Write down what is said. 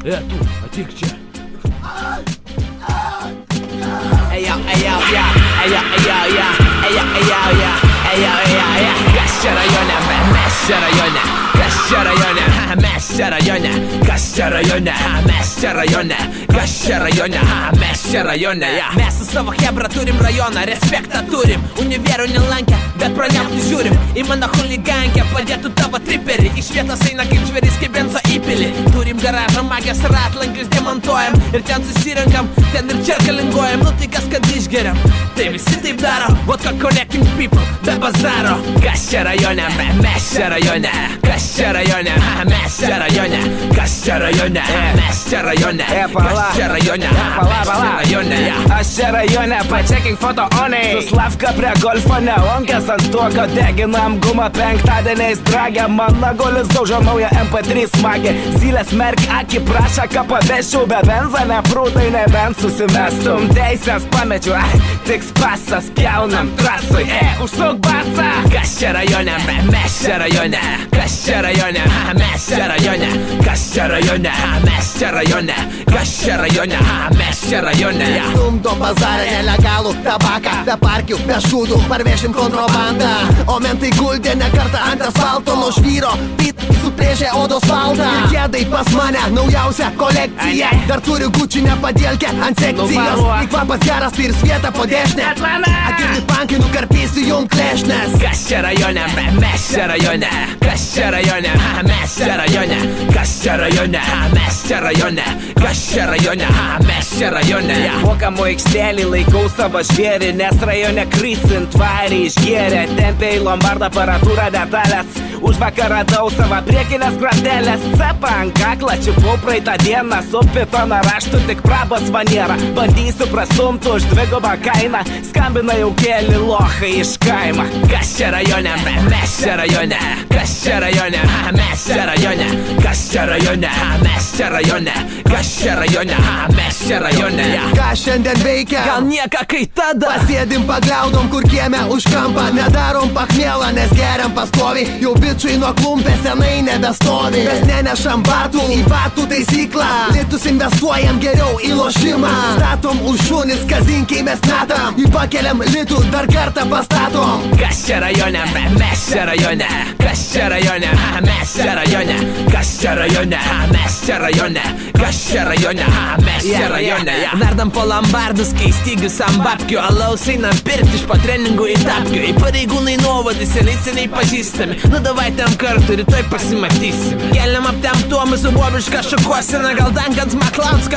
Tu, atik čia. Kas čia rajone, mes čia rajone. Kas čia rajone, mes čia rajone. Kas čia rajone, mes čia rajone. Kas čia rajone, mes čia rajone. Mes su savo hebra turim rajoną, respektą turim. Univerų nelankę, bet praniauti žiūrim. Į mano chuligankę padėtų tavo triperį. Iš vietos eina kaip žvėris, kaip benzo įpilį. Turim garažą, magės ratlankius demontuojam. Ir ten susirenkam, ten ir čia kalinguojam. Nu tai kas kad išgeriam, tai visi taip daro. Vodka connecting people, be bazaro. Kas čia rajone, mes čia rajone. Kas čia rajone, mes čia rajone. Kas čia rajone, mes čia rajone. Kas čia rajone, Aš čia rajone, pačeking foto onai. Su Slavka prie golfo neonkės ant stuoko deginam gumą penktadieniais dragę. Mano golis daužo naują MP3 smagę. Zylės merk akį prašą, ką paveščiau be benzo. Neprūtai nebent susimestum. Teisės pamečiu, tik spasas pjaunam trasui. Užsuk basą. Kas čia rajone, mes čia rajone. Kas čia rajone, mes čia rajone. Kas čia rajone, mes čia rajone. Kas čia rajone, mes čia rajone. Stumdom bazarą nelegalų tabaką. Be parkių, be šūdų, parvešim kontrabandą. O mentai guldė ne kartą ant asfalto. Nuo žvyro, pit, suplėžė odos valdą. Ir kėdai pas mane naujausia kolekcija. Dar turi Gucci nepadėlkę ant sekcijos. Į kvapas geras, tai ir svieta po dešinę. Agirdi pankai, nukarpysiu jum klešnės. Kas čia rajone, mes čia rajone. Kas čia rajone, mes čia rajone. Kas čia rajone, mes čia rajone. Kas čia rajone, mes čia rajone. Mokamų aikštelį laikau savo žvėrį, nes rajone krisint tvarį išgėrė. Tempė į lombardą aparatūrą detalės. Už vakar radau savo priekinės grandelės. Cepą ant kaklą čiupau praeitą dieną. Su pitono raštu tik prabos maniera. Bandysiu prastumti už dvigubą kainą. Skambina jau keli lohai iš kaimą. Kas čia rajone, mes čia rajone. Kas čia rajone, mes čia rajone. Kas čia rajone, mes čia rajone. Kas čia rajone, mes čia rajone. Ką šiandien veikia? Gal nieka kai tada. Pasėdim pagliaudom, kur kieme už kampą. Nedarom pachmėlą, nes geriam pastovi. Jau bičiui nuo klumpės senai nebestovi. Mes nenešam batų į batų taisyklą. Litus investuojam geriau į lošimą. Statom už šunis, kazinkiai mes metam. Į pakeliam litų, dar kartą pastatom. Kas čia rajone, mes čia rajone. Kas čia rajone, mes čia rajone. Kas čia rajone, mes čia rajone. Kas čia rajone, mes čia rajone. Verdam po lombardus, kai stygius ant babkių. Alaus einam pirkti iš po treningų į tapkių. Į pareigūnai nuovadį, seniai pažįstami. Nu davai tam kartu, rytoj pasimatysim. Keliam aptem tuo mūsų bobišką šukuosiną. Gal dankant Maklaudską